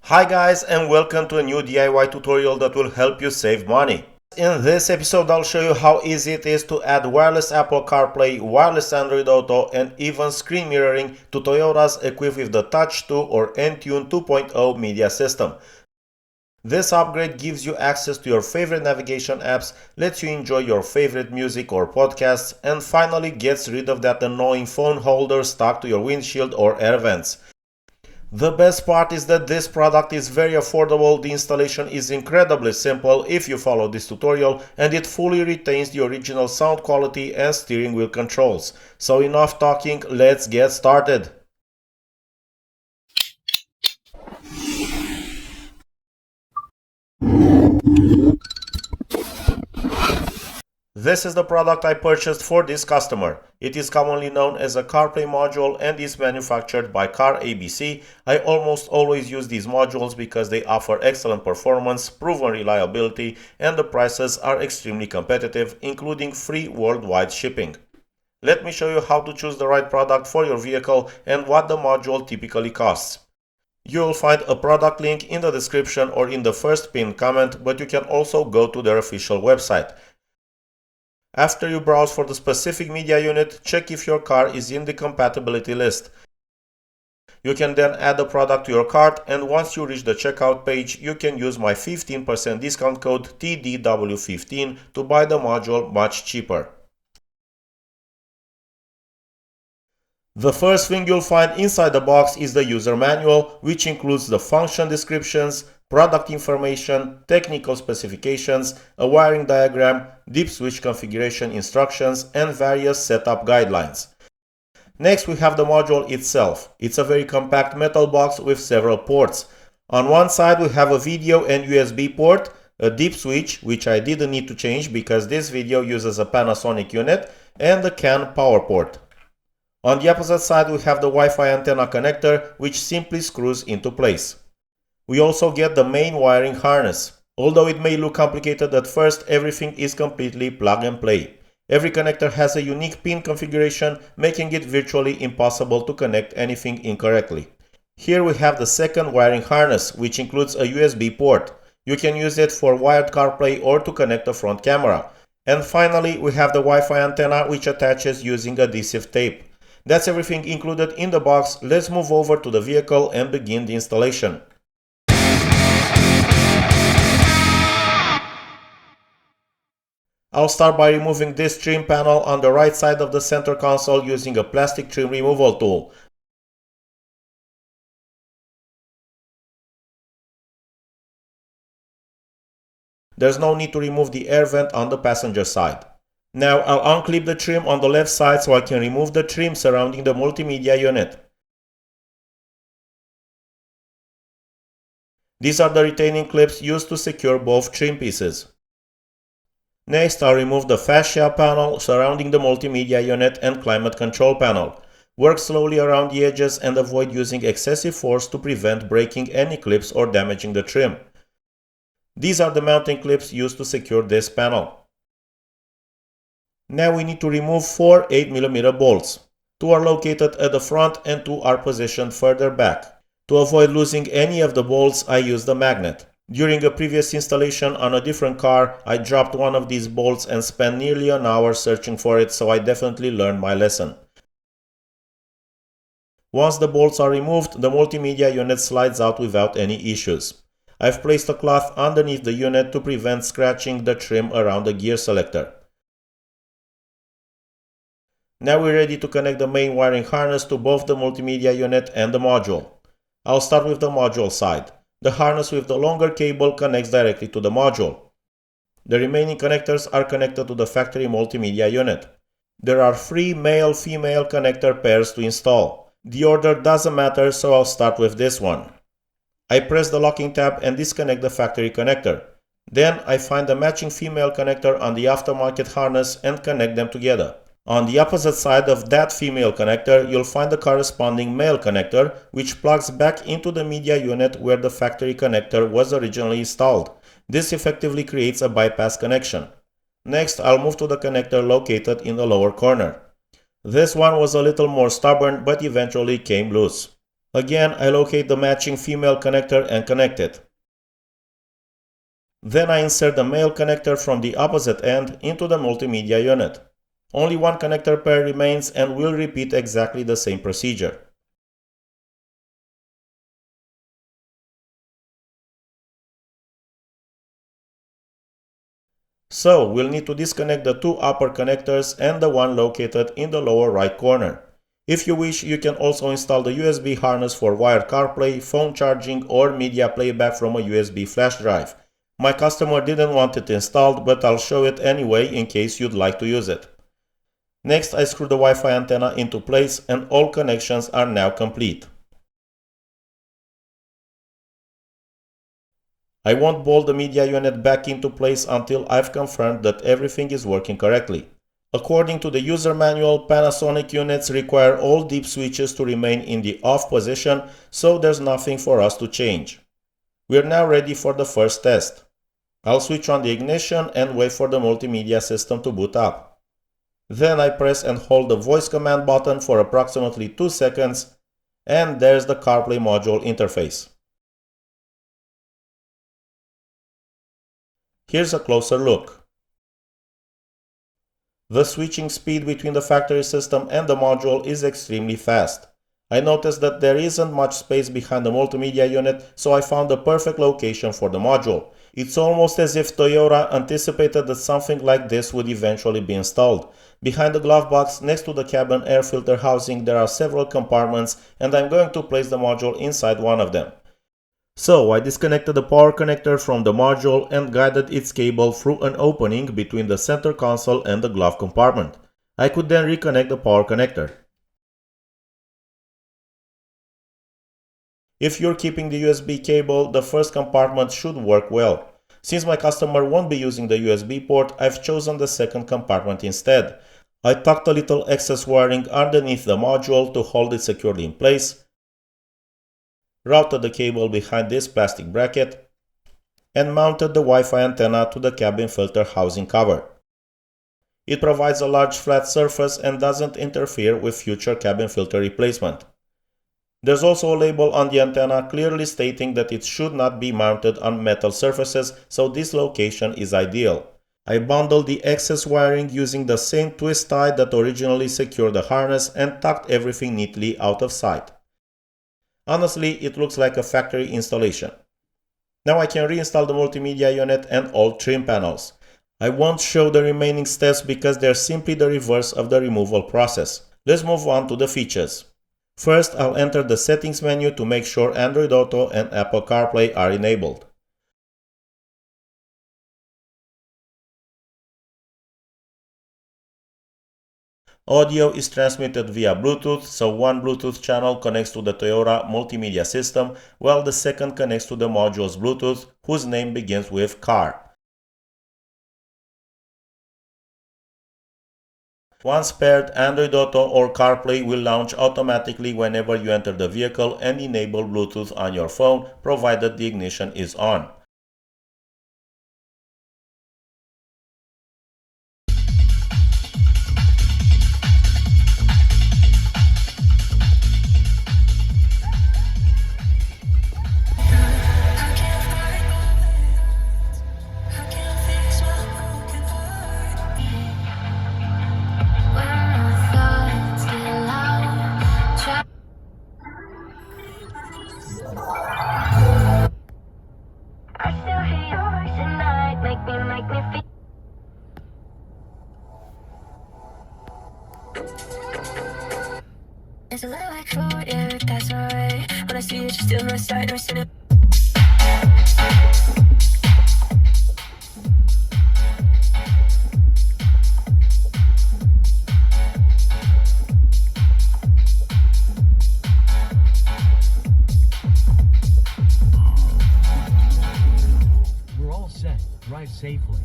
Hi guys, and welcome to a new DIY tutorial that will help you save money. In this episode I'll show you how easy it is to add wireless Apple CarPlay, wireless Android Auto, and even screen mirroring to Toyotas equipped with the Touch 2 or Entune 2.0 media system. This upgrade gives you access to your favorite navigation apps, lets you enjoy your favorite music or podcasts, and finally gets rid of that annoying phone holder stuck to your windshield or air vents. The best part is that this product is very affordable, the installation is incredibly simple if you follow this tutorial, and it fully retains the original sound quality and steering wheel controls. So enough talking, let's get started. This is the product I purchased for this customer. It is commonly known as a CarPlay module and is manufactured by CarABC. I almost always use these modules because they offer excellent performance, proven reliability, and the prices are extremely competitive, including free worldwide shipping. Let me show you how to choose the right product for your vehicle and what the module typically costs. You will find a product link in the description or in the first pinned comment, but you can also go to their official website. After you browse for the specific media unit, check if your car is in the compatibility list. You can then add the product to your cart, and once you reach the checkout page, you can use my 15% discount code TDW15 to buy the module much cheaper. The first thing you'll find inside the box is the user manual, which includes the function descriptions, product information, technical specifications, a wiring diagram, dip switch configuration instructions, and various setup guidelines. Next, we have the module itself. It's a very compact metal box with several ports. On one side we have a video and USB port, a dip switch, which I didn't need to change because this video uses a Panasonic unit, and the CAN power port. On the opposite side we have the Wi-Fi antenna connector, which simply screws into place. We also get the main wiring harness. Although it may look complicated at first, everything is completely plug and play. Every connector has a unique pin configuration, making it virtually impossible to connect anything incorrectly. Here we have the second wiring harness, which includes a USB port. You can use it for wired CarPlay or to connect the front camera. And finally, we have the Wi-Fi antenna, which attaches using adhesive tape. That's everything included in the box. Let's move over to the vehicle and begin the installation. I'll start by removing this trim panel on the right side of the center console using a plastic trim removal tool. There's no need to remove the air vent on the passenger side. Now I'll unclip the trim on the left side so I can remove the trim surrounding the multimedia unit. These are the retaining clips used to secure both trim pieces. Next, I'll remove the fascia panel surrounding the multimedia unit and climate control panel. Work slowly around the edges and avoid using excessive force to prevent breaking any clips or damaging the trim. These are the mounting clips used to secure this panel. Now we need to remove 4 8mm bolts. 2 are located at the front and 2 are positioned further back. To avoid losing any of the bolts, I use the magnet. During a previous installation on a different car, I dropped one of these bolts and spent nearly an hour searching for it, so I definitely learned my lesson. Once the bolts are removed, the multimedia unit slides out without any issues. I've placed a cloth underneath the unit to prevent scratching the trim around the gear selector. Now we're ready to connect the main wiring harness to both the multimedia unit and the module. I'll start with the module side. The harness with the longer cable connects directly to the module. The remaining connectors are connected to the factory multimedia unit. There are 3 male-female connector pairs to install. The order doesn't matter, so I'll start with this one. I press the locking tab and disconnect the factory connector. Then I find the matching female connector on the aftermarket harness and connect them together. On the opposite side of that female connector, you'll find the corresponding male connector, which plugs back into the media unit where the factory connector was originally installed. This effectively creates a bypass connection. Next, I'll move to the connector located in the lower corner. This one was a little more stubborn, but eventually came loose. Again, I locate the matching female connector and connect it. Then I insert the male connector from the opposite end into the multimedia unit. Only one connector pair remains and we'll repeat exactly the same procedure. So we'll need to disconnect the two upper connectors and the one located in the lower right corner. If you wish, you can also install the USB harness for wired CarPlay, phone charging, or media playback from a USB flash drive. My customer didn't want it installed, but I'll show it anyway in case you'd like to use it. Next, I screw the Wi-Fi antenna into place and all connections are now complete. I won't bolt the media unit back into place until I've confirmed that everything is working correctly. According to the user manual, Panasonic units require all deep switches to remain in the off position, so there's nothing for us to change. We're now ready for the first test. I'll switch on the ignition and wait for the multimedia system to boot up. Then I press and hold the voice command button for approximately 2 seconds, and there's the CarPlay module interface. Here's a closer look. The switching speed between the factory system and the module is extremely fast. I noticed that there isn't much space behind the multimedia unit, so I found the perfect location for the module. It's almost as if Toyota anticipated that something like this would eventually be installed. Behind the glove box, next to the cabin air filter housing, there are several compartments, and I'm going to place the module inside one of them. So I disconnected the power connector from the module and guided its cable through an opening between the center console and the glove compartment. I could then reconnect the power connector. If you're keeping the USB cable, the first compartment should work well. Since my customer won't be using the USB port, I've chosen the second compartment instead. I tucked a little excess wiring underneath the module to hold it securely in place, routed the cable behind this plastic bracket, and mounted the Wi-Fi antenna to the cabin filter housing cover. It provides a large flat surface and doesn't interfere with future cabin filter replacement. There's also a label on the antenna clearly stating that it should not be mounted on metal surfaces, so this location is ideal. I bundled the excess wiring using the same twist tie that originally secured the harness and tucked everything neatly out of sight. Honestly, it looks like a factory installation. Now I can reinstall the multimedia unit and all trim panels. I won't show the remaining steps because they're simply the reverse of the removal process. Let's move on to the features. First, I'll enter the settings menu to make sure Android Auto and Apple CarPlay are enabled. Audio is transmitted via Bluetooth, so one Bluetooth channel connects to the Toyota multimedia system, while the second connects to the module's Bluetooth, whose name begins with Car. Once paired, Android Auto or CarPlay will launch automatically whenever you enter the vehicle and enable Bluetooth on your phone, provided the ignition is on. It's a little like food, yeah, that's alright. When I see you, just still my side, I'm sitting. We're all set. Drive safely.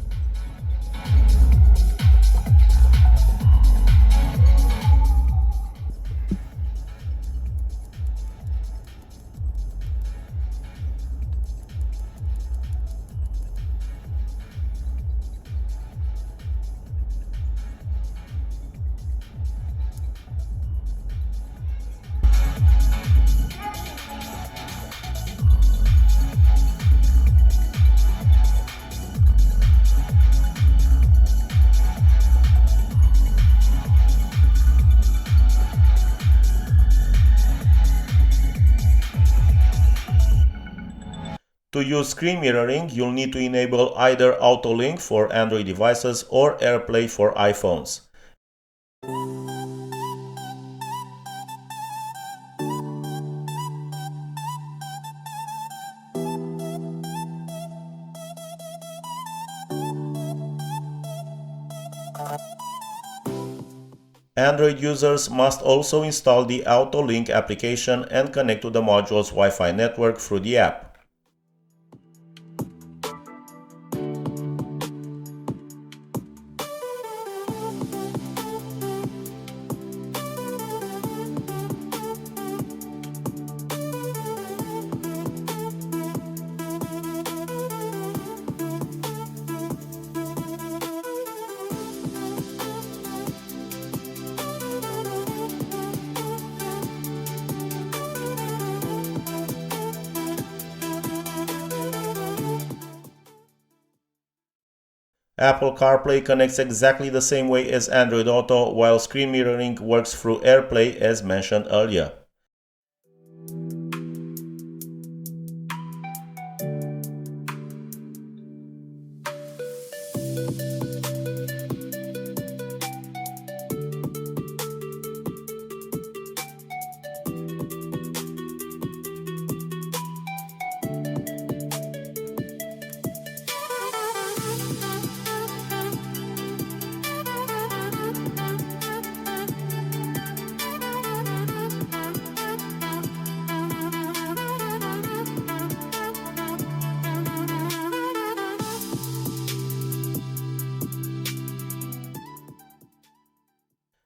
To use screen mirroring, you'll need to enable either Autolink for Android devices or AirPlay for iPhones. Android users must also install the Autolink application and connect to the module's Wi-Fi network through the app. Apple CarPlay connects exactly the same way as Android Auto, while screen mirroring works through AirPlay as mentioned earlier.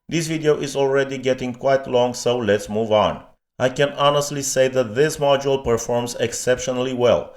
This video is already getting quite long, so let's move on. I can honestly say that this module performs exceptionally well.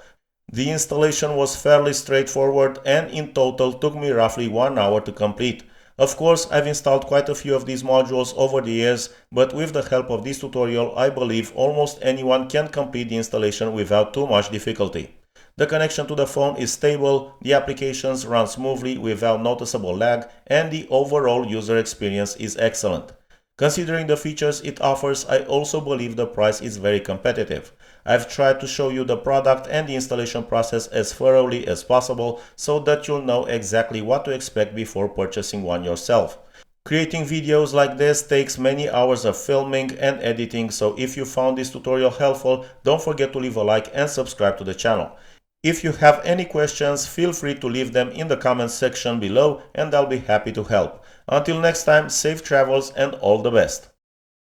The installation was fairly straightforward and in total took me roughly 1 hour to complete. Of course, I've installed quite a few of these modules over the years, but with the help of this tutorial, I believe almost anyone can complete the installation without too much difficulty. The connection to the phone is stable, the applications run smoothly without noticeable lag, and the overall user experience is excellent. Considering the features it offers, I also believe the price is very competitive. I've tried to show you the product and the installation process as thoroughly as possible so that you'll know exactly what to expect before purchasing one yourself. Creating videos like this takes many hours of filming and editing, so if you found this tutorial helpful, don't forget to leave a like and subscribe to the channel. If you have any questions, feel free to leave them in the comments section below and I'll be happy to help. Until next time, safe travels and all the best.